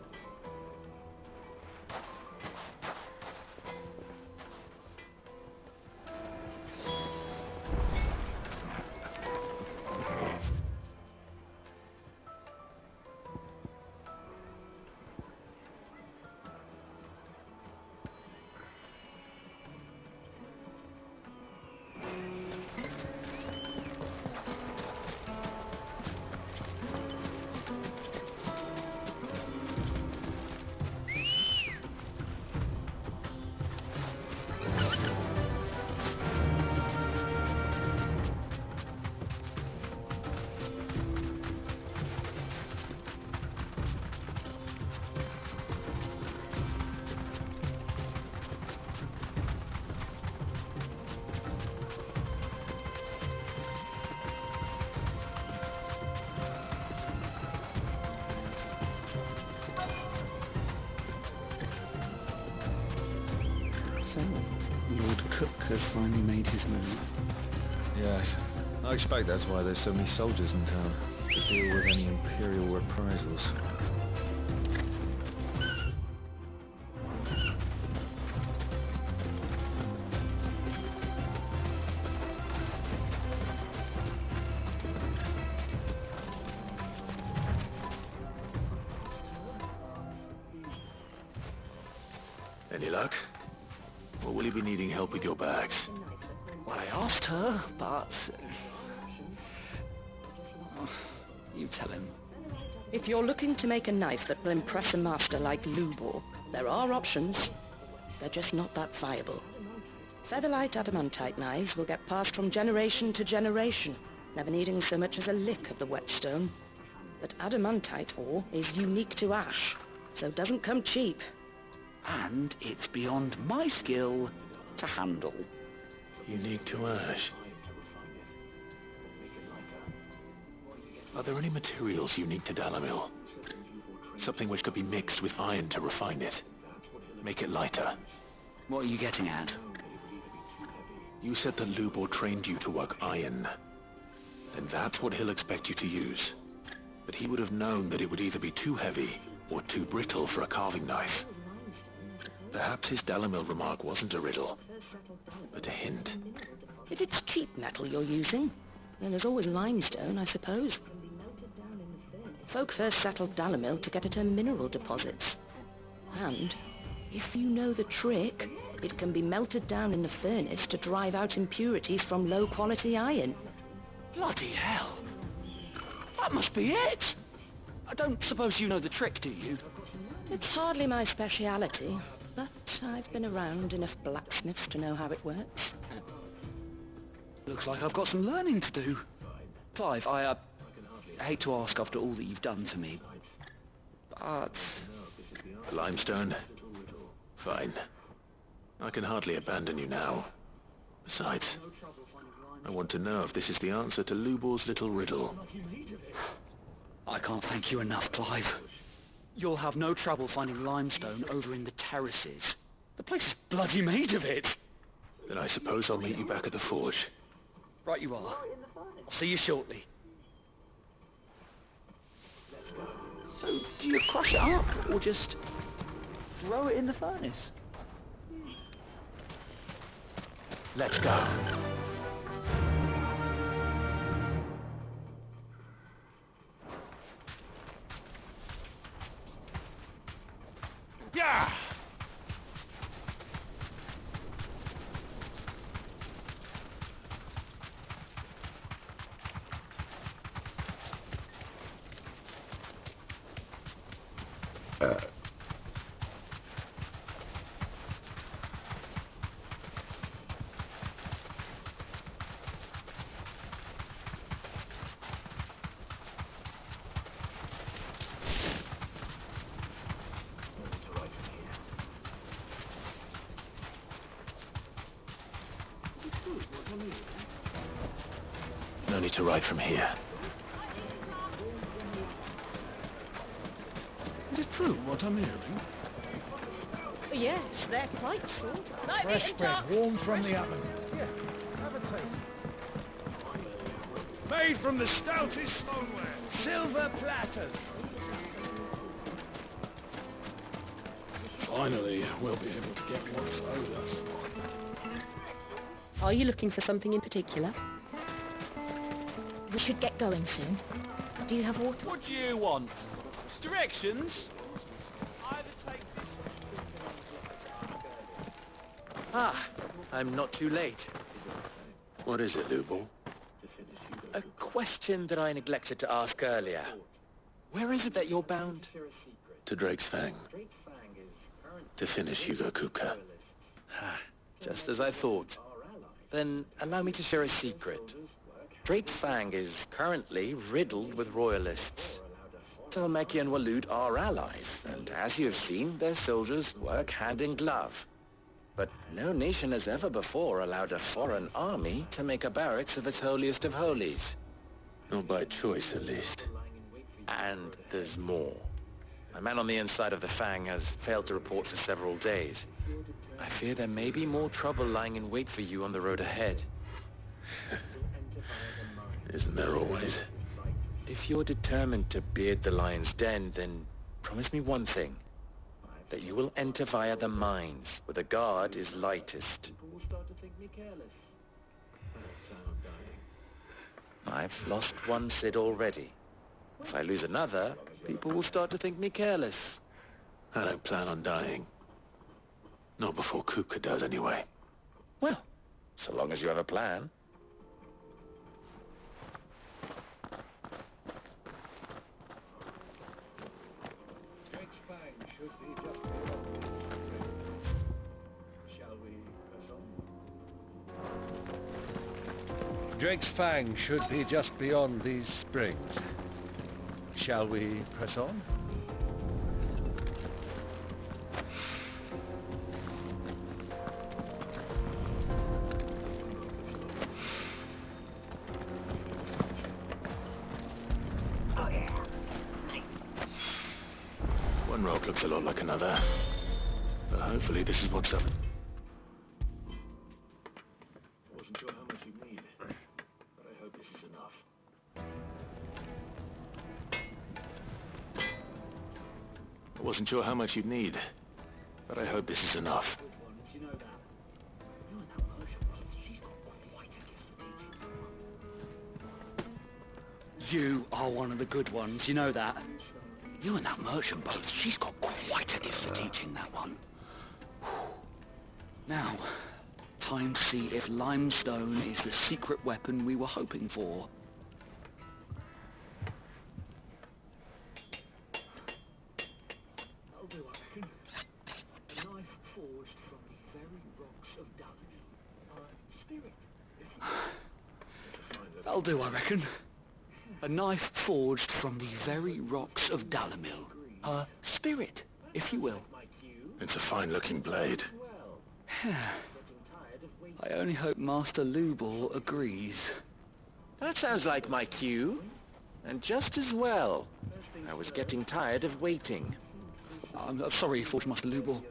So, Lord Cook has finally made his move. Yes. I expect that's why there's so many soldiers in town, to deal with any Imperial reprisals. Any luck? Or will you be needing help with your bags? Well, I asked her, but... you tell him. If you're looking to make a knife that will impress a master like Lubor, there are options. They're just not that viable. Featherlight adamantite knives will get passed from generation to generation, never needing so much as a lick of the whetstone. But adamantite ore is unique to ash, so it doesn't come cheap. And it's beyond my skill to handle. Unique to ash. Are there any materials unique to Dalamil? Something which could be mixed with iron to refine it. Make it lighter. What are you getting at? You said that Lubor trained you to work iron. Then that's what he'll expect you to use. But he would have known that it would either be too heavy or too brittle for a carving knife. Perhaps his Dalamil remark wasn't a riddle, but a hint. If it's cheap metal you're using, then there's always limestone, I suppose. Folk first settled Dalamil to get at her mineral deposits. And, if you know the trick, it can be melted down in the furnace to drive out impurities from low-quality iron. Bloody hell! That must be it! I don't suppose you know the trick, do you? It's hardly my speciality, but I've been around enough blacksmiths to know how it works. Looks like I've got some learning to do. Clive, I hate to ask after all that you've done for me, but... Limestone? Fine. I can hardly abandon you now. Besides, I want to know if this is the answer to Lubor's little riddle. I can't thank you enough, Clive. You'll have no trouble finding limestone over in the terraces. The place is bloody made of it. Then I suppose I'll meet you back at the forge. Right you are. I'll see you shortly. So, do you crush it up, or just throw it in the furnace? Let's go. only to ride from here. Is it true what I'm hearing? Yes, they're quite short. Fresh bread, warm from the oven. Here, have a taste. Made from the stoutest stoneware. Silver platters. Finally, we'll be able to get what's owed us. Are you looking for something in particular? We should get going soon. Do you have water? What do you want? Directions? Either take this... Ah, I'm not too late. What is it, Lubal? A question that I neglected to ask earlier. Where is it that you're bound? To Drake's Fang. To finish Hugo Kupka. Just as I thought. Then allow me to share a secret. Drake's Fang is currently riddled with royalists. Telmeki and Waloed are allies, and as you have seen, their soldiers work hand in glove. But no nation has ever before allowed a foreign army to make a barracks of its holiest of holies. Not by choice, at least. And there's more. A man on the inside of the Fang has failed to report for several days. I fear there may be more trouble lying in wait for you on the road ahead. Isn't there always? If you're determined to beard the lion's den, then promise me one thing. That you will enter via the mines, where the guard is lightest. I've lost one Cid already. If I lose another, people will start to think me careless. I don't plan on dying. Not before Kupka does, anyway. Well, so long as you have a plan. Drake's Fang should be just beyond these springs. Shall we press on? Oh yeah, nice. One rock looks a lot like another. But hopefully this is what's up. Wasn't sure how much you need, but I hope this is enough. I wasn't sure how much you'd need, but I hope this is enough. You are one of the good ones, you know that. You and that merchant boat, she's got quite a gift for teaching, that one. Now, time to see if limestone is the secret weapon we were hoping for. That'll do, I reckon. A knife forged from the very rocks of Dalamil. A spirit, if you will. It's a fine-looking blade. I only hope Master Lubal agrees. That sounds like my cue. And just as well. I was getting tired of waiting. I'm sorry, Forge Master Lubal.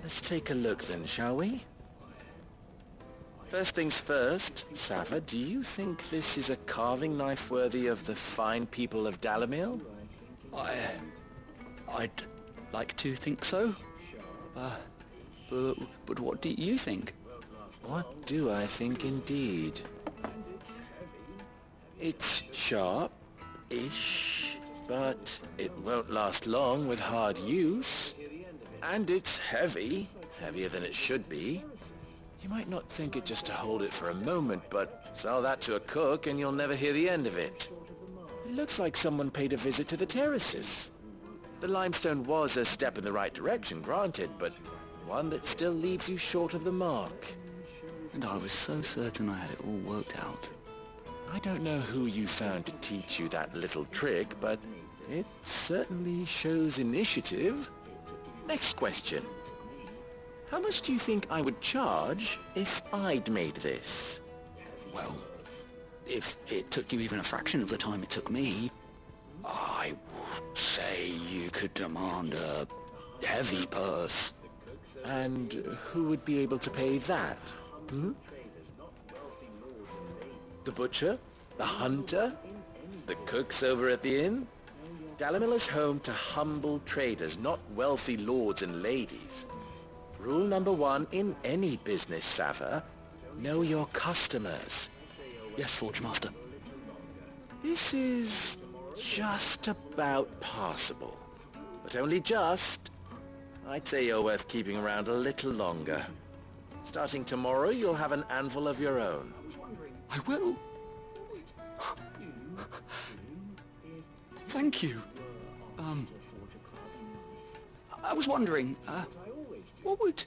Let's take a look then, shall we? First things first, Sava, do you think this is a carving knife worthy of the fine people of Dalamil? I'd like to think so. But what do you think? What do I think indeed? It's sharp-ish, but it won't last long with hard use. And it's heavy, heavier than it should be. You might not think it just to hold it for a moment, but sell that to a cook and you'll never hear the end of it. It looks like someone paid a visit to the terraces. The limestone was a step in the right direction, granted, but one that still leaves you short of the mark. And I was so certain I had it all worked out. I don't know who you found to teach you that little trick, but it certainly shows initiative. Next question. How much do you think I would charge if I'd made this? Well, if it took you even a fraction of the time it took me, I would say you could demand a heavy purse. And who would be able to pay that? Hmm? The butcher? The hunter? The cooks over at the inn? Dalimil is home to humble traders, not wealthy lords and ladies. Rule number 1 in any business, Sava, know your customers. Yes, Forge Master. This is just about passable. But only just. I'd say you're worth keeping around a little longer. Starting tomorrow, you'll have an anvil of your own. I will. Thank you. I was wondering, what would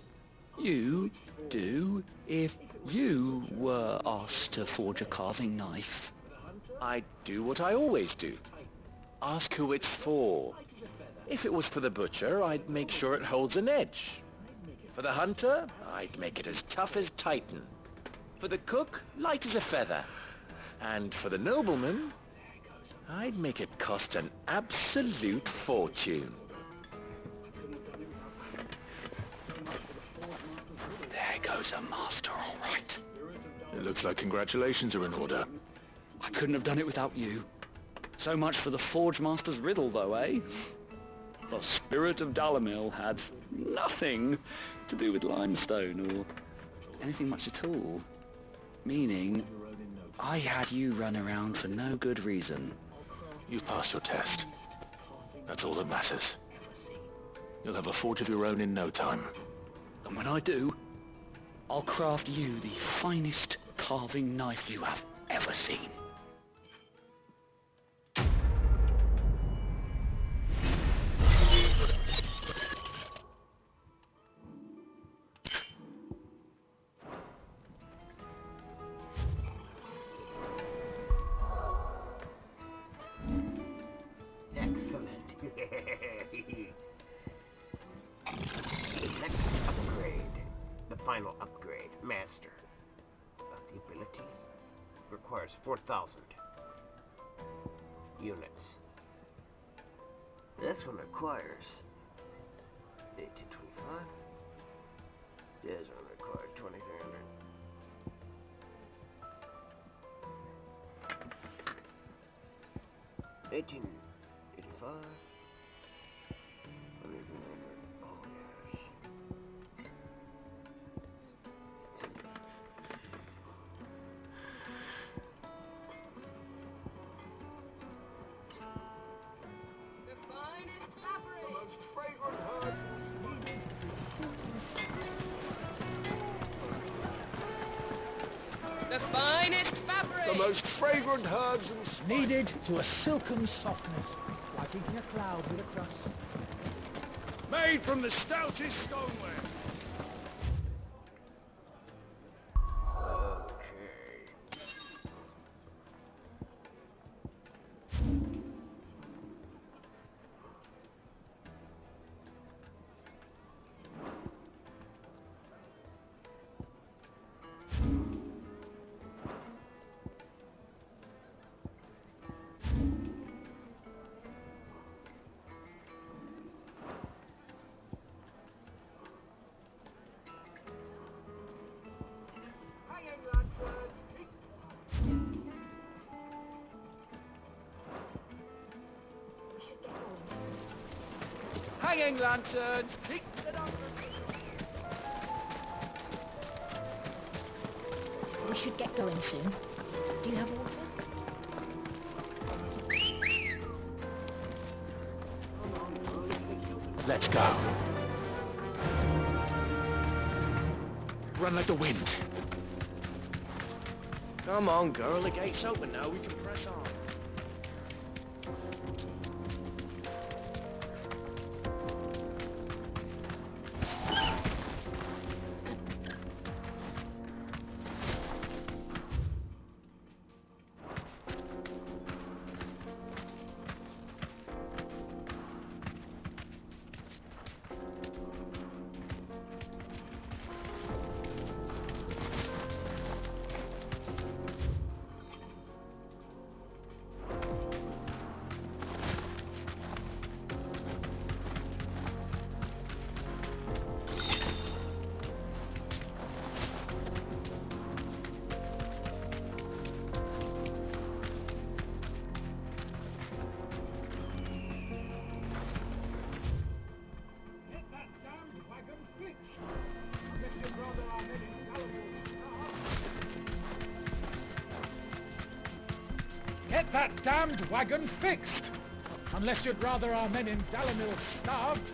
you do if you were asked to forge a carving knife? I'd do what I always do. Ask who it's for. If it was for the butcher, I'd make sure it holds an edge. For the hunter, I'd make it as tough as Titan. For the cook, light as a feather. And for the nobleman, I'd make it cost an absolute fortune. There goes a master, all right. It looks like congratulations are in order. I couldn't have done it without you. So much for the Forge Master's riddle, though, eh? The spirit of Dalimil had nothing to do with limestone or anything much at all. Meaning, I had you run around for no good reason. You've passed your test. That's all that matters. You'll have a forge of your own in no time. And when I do, I'll craft you the finest carving knife you have ever seen. Excellent. Next upgrade. The final upgrade. Master of the ability requires 4,000 units. This one requires 1825. This one requires 2,300. $1885. Oh yes. The finest fabric. The most fragrant herbs. The finest fabric! The most fragrant herbs and spices. Kneaded to a silken softness, like eating a cloud with a crust. Made from the stoutest stoneware. Hanging lanterns, keep it up. We should get going soon. Do you have water? Let's go. Run like the wind. Come on, girl. The gate's open now. We can press on. Get that damned wagon fixed! Unless you'd rather our men in Dalamil starved.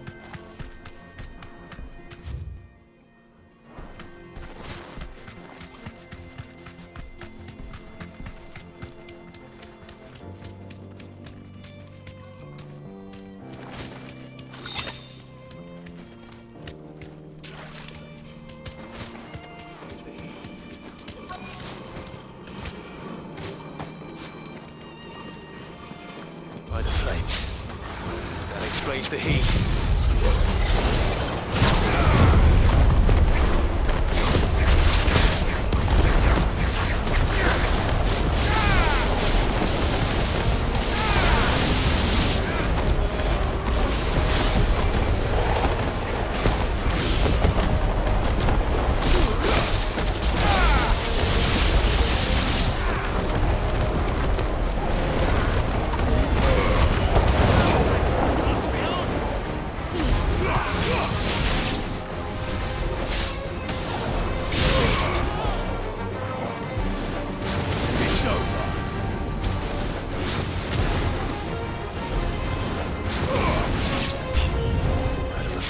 By the flames. That explains the heat.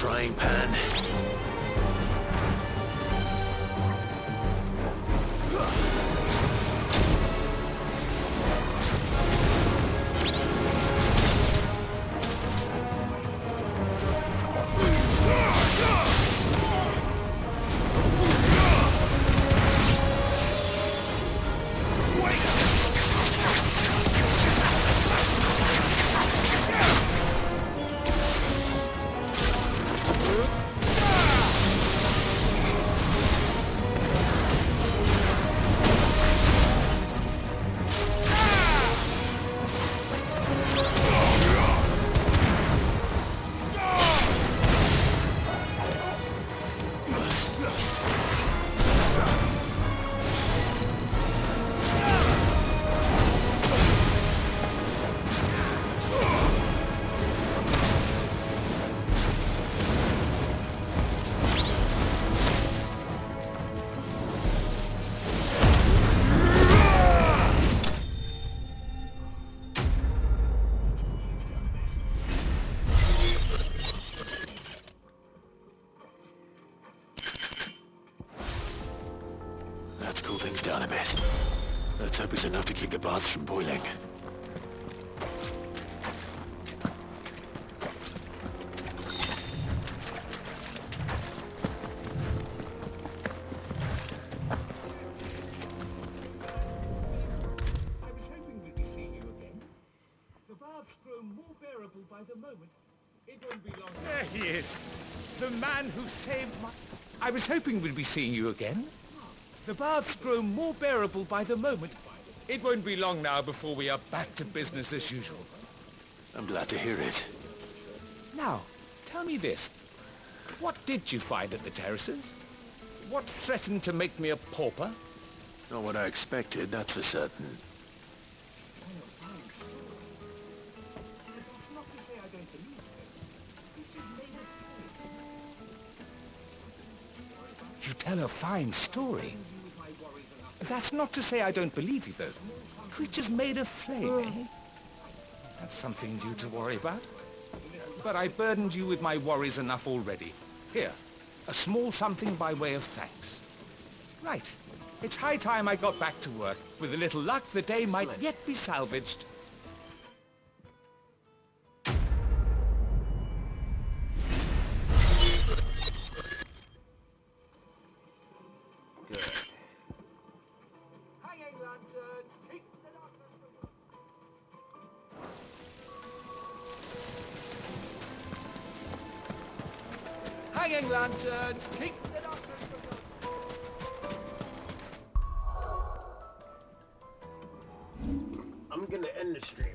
Frying pan. Let's cool things down a bit. Let's hope it's enough to keep the baths from boiling. The baths grow more bearable by the moment. It won't be long. There he is. The man who saved my... I was hoping we'd be seeing you again. The baths grow more bearable by the moment. It won't be long now before we are back to business as usual. I'm glad to hear it. Now, tell me this. What did you find at the terraces? What threatened to make me a pauper? Not what I expected, that's for certain. You tell a fine story. That's not to say I don't believe you, though. Creatures made of flame, eh? That's something new to worry about. But I burdened you with my worries enough already. Here, a small something by way of thanks. Right. It's high time I got back to work. With a little luck, the day might yet be salvaged. Good. Hanging lanterns, keep the darkness. Hanging lanterns, keep the darkness. I'm gonna end the stream.